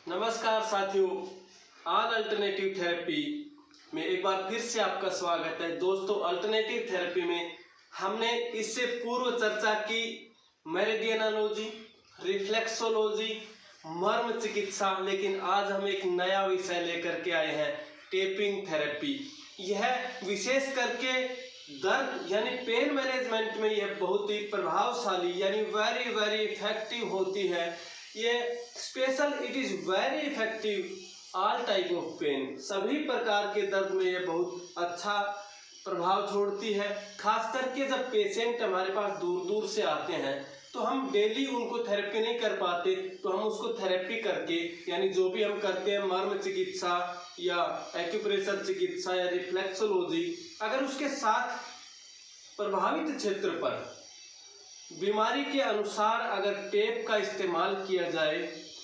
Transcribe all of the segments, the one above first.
नमस्कार साथियों, आज अल्टरनेटिव थेरेपी में एक बार फिर से आपका स्वागत है। दोस्तों, अल्टरनेटिव थेरेपी में हमने इससे पूर्व चर्चा की मेरिडियनोलॉजी, रिफ्लेक्सोलॉजी, मर्म चिकित्सा, लेकिन आज हम एक नया विषय लेकर के आए हैं, टेपिंग थेरेपी। यह विशेष करके दर्द यानी पेन मैनेजमेंट में यह बहुत ही प्रभावशाली यानी वेरी इफेक्टिव होती है। ये special it is very effective all type of pain, सभी प्रकार के दर्द में ये बहुत अच्छा प्रभाव छोड़ती है। खास करके जब पेशेंट हमारे पास दूर दूर से आते हैं तो हम डेली उनको थेरेपी नहीं कर पाते, तो हम उसको थेरेपी करके यानी जो भी हम करते हैं मर्म चिकित्सा या एक्यूप्रेशर चिकित्सा या रिफ्लेक्सोलॉजी, अगर उसके साथ प्रभावित क्षेत्र पर बीमारी के अनुसार अगर टेप का इस्तेमाल किया जाए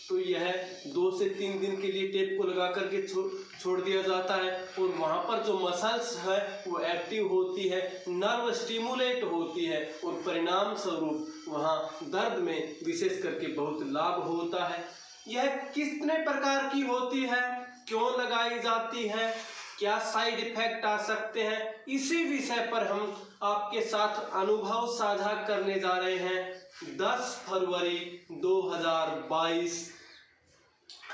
तो यह 2 से 3 दिन के लिए टेप को लगा करके छोड़ दिया जाता है और वहाँ पर जो मसल्स है वो एक्टिव होती है, नर्व स्टिमुलेट होती है और परिणाम स्वरूप वहाँ दर्द में विशेष करके बहुत लाभ होता है। यह कितने प्रकार की होती है, क्यों लगाई जाती है, क्या साइड इफेक्ट आ सकते हैं, इसी विषय पर हम आपके साथ अनुभव साझा करने जा रहे हैं। 10 फरवरी 2022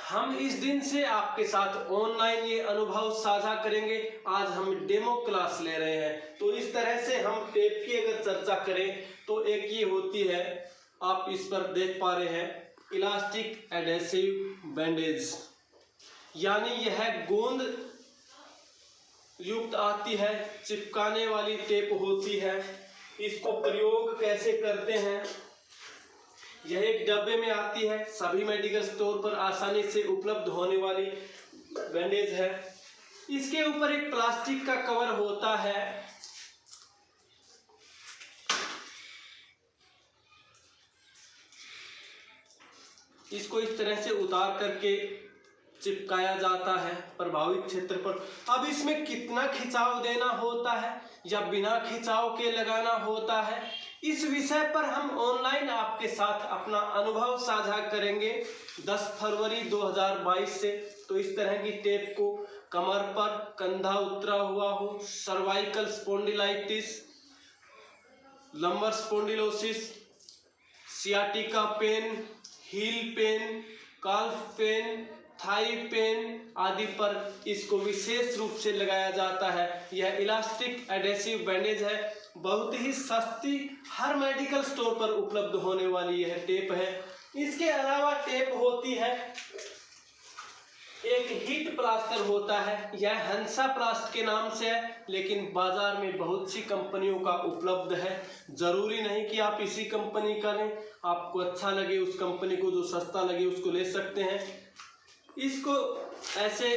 हम इस दिन से आपके साथ ऑनलाइन ये अनुभव साझा करेंगे। आज हम डेमो क्लास ले रहे हैं, तो इस तरह से हम टेप की अगर चर्चा करें तो एक ये होती है, आप इस पर देख पा रहे हैं, इलास्टिक एडेसिव बैंडेज, यानी यह गोंद युक्त आती है, चिपकाने वाली टेप होती है। इसको प्रयोग कैसे करते हैं, यह एक डब्बे में आती है, सभी मेडिकल स्टोर पर आसानी से उपलब्ध होने वाली बैंडेज है। इसके ऊपर एक प्लास्टिक का कवर होता है। इसको इस तरह से उतार करके चिपकाया जाता है प्रभावित क्षेत्र पर। अब इसमें कितना खिंचाव देना होता है या बिना खिंचाव के लगाना होता है, इस विषय पर हम ऑनलाइन आपके साथ अपना अनुभव साझा करेंगे 10 फरवरी 2022 से। तो इस तरह की टेप को कमर पर, कंधा उतरा हुआ हो, cervical spondylitis, lumbar spondylosis, sciatica pain, heel pain, calf pain, thigh pain आदि पर इसको विशेष रूप से लगाया जाता है। यह इलास्टिक एडेसिव बैंडेज है, बहुत ही सस्ती, हर मेडिकल स्टोर पर उपलब्ध होने वाली यह टेप है। इसके अलावा टेप होती है, एक हीट प्लास्टर होता है, यह हंसा प्लास्ट के नाम से है, लेकिन बाजार में बहुत सी कंपनियों का उपलब्ध है। जरूरी नहीं कि आप इसी कंपनी का लें, आपको अच्छा लगे उस कंपनी को, जो सस्ता लगे उसको ले सकते हैं। इसको ऐसे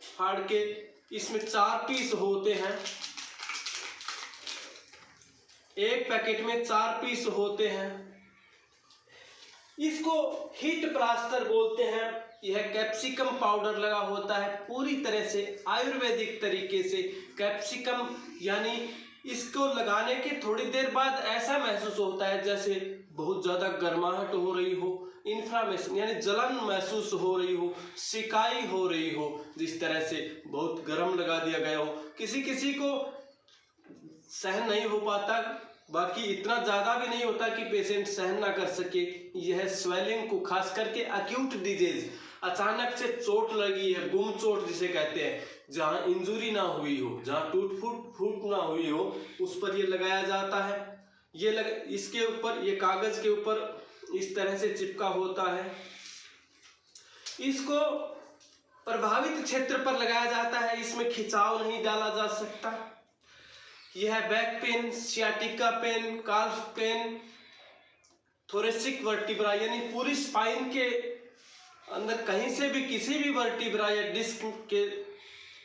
फाड़ के, इसमें 4 पीस होते हैं, एक पैकेट में 4 पीस होते हैं। इसको हीट प्लास्टर बोलते हैं। यह कैप्सिकम पाउडर लगा होता है, पूरी तरह से आयुर्वेदिक तरीके से कैप्सिकम, यानी इसको लगाने के थोड़ी देर बाद ऐसा महसूस होता है जैसे बहुत ज़्यादा गर्माहट हो रही हो, इन्फ्लामेशन यानी जलन महसूस हो रही हो, सिकाई हो रही हो, जिस तरह से बहुत गर्म लगा दिया गया हो। किसी किसी को सहन नहीं हो पाता, बाकी इतना ज़्यादा भी नहीं होता कि पेशेंट सहन ना कर सके। यह स्वेलिंग को, खास करके एक्यूट डिजीज, अचानक से चोट लगी है, गुम चोट जिसे कहते हैं, जहाँ इंजुरी ना हुई हो, जहाँ टूट फूट ना हुई हो, उस पर ये लगाया जाता है। इसके ऊपर, ये कागज के ऊपर इस तरह से चिपका होता है। इसको प्रभावित क्षेत्र पर लगाया जाता है, इसमें खिंचाव नहीं डाला जा सकता। यह back pain, sciatica pain, calf pain, thoracic vertebra यानी पूरी स्पाइन के अंदर कहीं से भी किसी भी वर्टिब्रा या डिस्क के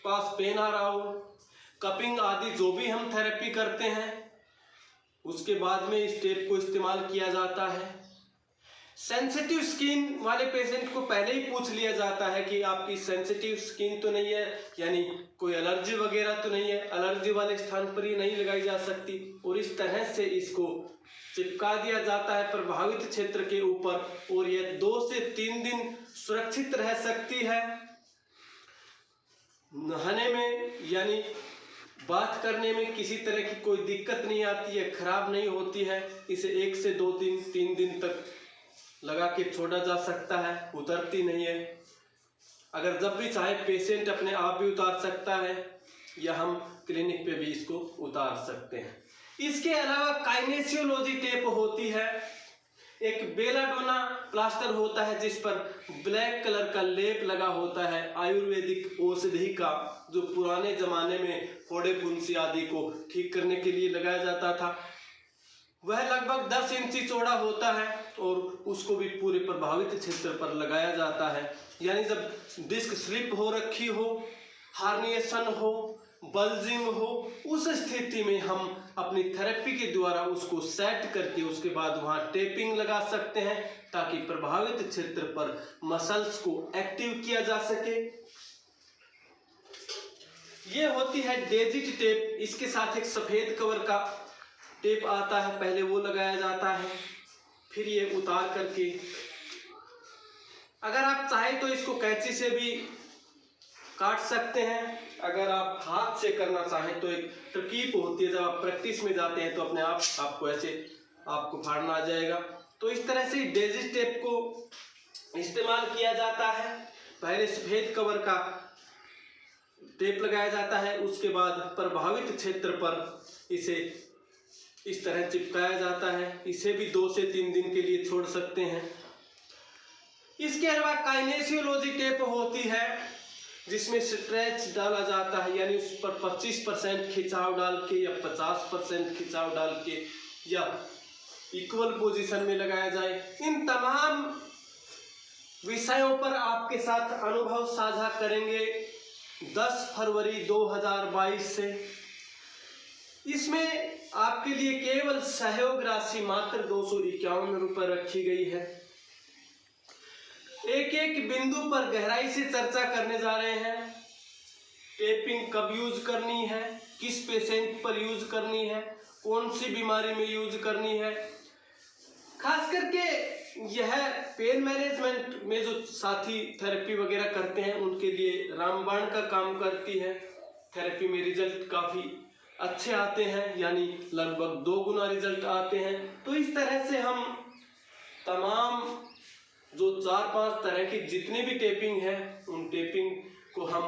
पास पेन आ रहा हो, कपिंग आदि जो भी हम थेरेपी करते हैं उसके बाद में इस टेप को इस्तेमाल किया जाता है। सेंसिटिव स्किन वाले पेशेंट को पहले ही पूछ लिया जाता है कि आपकी सेंसिटिव स्किन तो नहीं है, यानी कोई एलर्जी वगैरह तो नहीं है, एलर्जी वाले स्थान पर ये नहीं लगाई जा सकती, और इस तरह से इसको चिपका दिया जाता है प्रभावित क्षेत्र के ऊपर, और यह 2 से 3 दिन सुरक्षित रह सकती है। नहाने में यानी बात करने में किसी तरह की कोई दिक्कत नहीं आती है, खराब नहीं होती है। इसे 1 से 2 दिन 3 दिन तक लगा के छोड़ा जा सकता है, उतरती नहीं है। अगर जब भी चाहे पेशेंट अपने आप भी उतार सकता है, या हम क्लिनिक पे भी इसको उतार सकते हैं। इसके अलावा काइनेसियोलॉजी टेप होती है, एक बेलाडोना प्लास्टर होता है जिस पर ब्लैक कलर का लेप लगा होता है, आयुर्वेदिक औषधि का, जो पुराने जमाने में फोड़े फुंसी आदि को ठीक करने के लिए लगाया जाता था। वह लगभग 10 इंची चौड़ा होता है और उसको भी पूरे प्रभावित क्षेत्र पर लगाया जाता है। यानी जब डिस्क स्लिप हो रखी हो, हार्निएशन हो, बल्जिंग हो, उस स्थिति में हम अपनी थेरेपी के द्वारा उसको सेट करके उसके बाद वहाँ टेपिंग लगा सकते हैं, ताकि प्रभावित क्षेत्र पर मसल्स को एक्टिव किया जा सके। ये होती है डेजिट टेप। इसके साथ एक सफेद कवर का टेप आता है, पहले वो लगाया जाता है, फिर ये उतार करके, अगर आप चाहें तो इसको कैंची से भी काट सकते हैं। अगर आप हाथ से करना चाहें तो एक तरकीब होती है, जब आप प्रैक्टिस में जाते हैं तो अपने आप आपको ऐसे आपको फाड़ना आ जाएगा। तो इस तरह से डेजिट टेप को इस्तेमाल किया जाता है। पहले सफेद कवर का टेप लगाया जाता है, उसके बाद प्रभावित क्षेत्र पर इसे इस तरह चिपकाया जाता है। इसे भी 2 से 3 दिन के लिए छोड़ सकते हैं। इसके अलावा काइनेसियोलॉजी टेप होती है जिसमें स्ट्रेच डाला जाता है, यानी उस पर 25% खिंचाव डाल के या 50% खिंचाव डाल के या इक्वल पोजीशन में लगाया जाए। इन तमाम विषयों पर आपके साथ अनुभव साझा करेंगे 10 फरवरी 2022 से। इसमें आपके लिए केवल सहयोग राशि मात्र 251 रुपये रखी गई है। एक एक बिंदु पर गहराई से चर्चा करने जा रहे हैं। टेपिंग कब यूज करनी है, किस पेशेंट पर यूज करनी है, कौन सी बीमारी में यूज करनी है। खास करके यह पेन मैनेजमेंट में जो साथी थेरेपी वगैरह करते हैं उनके लिए रामबाण का काम करती है। थेरेपी में रिजल्ट काफ़ी अच्छे आते हैं, यानी लगभग 2 गुना रिजल्ट आते हैं। तो इस तरह से हम तमाम जो 4-5 तरह की जितनी भी टेपिंग है, उन टेपिंग को हम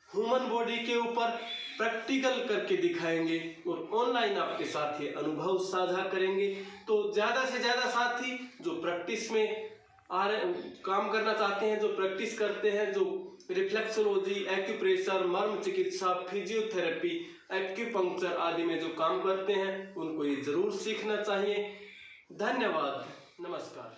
ह्यूमन बॉडी के ऊपर प्रैक्टिकल करके दिखाएंगे और ऑनलाइन आपके साथ ये अनुभव साझा करेंगे। तो ज़्यादा से ज़्यादा साथी जो प्रैक्टिस में काम करना चाहते हैं, जो प्रैक्टिस करते हैं, जो रिफ्लेक्सोलॉजी, एक्यूप्रेशर, मर्म चिकित्सा, फिजियोथेरेपी, एक्यूपंक्चर आदि में जो काम करते हैं, उनको ये जरूर सीखना चाहिए। धन्यवाद, नमस्कार।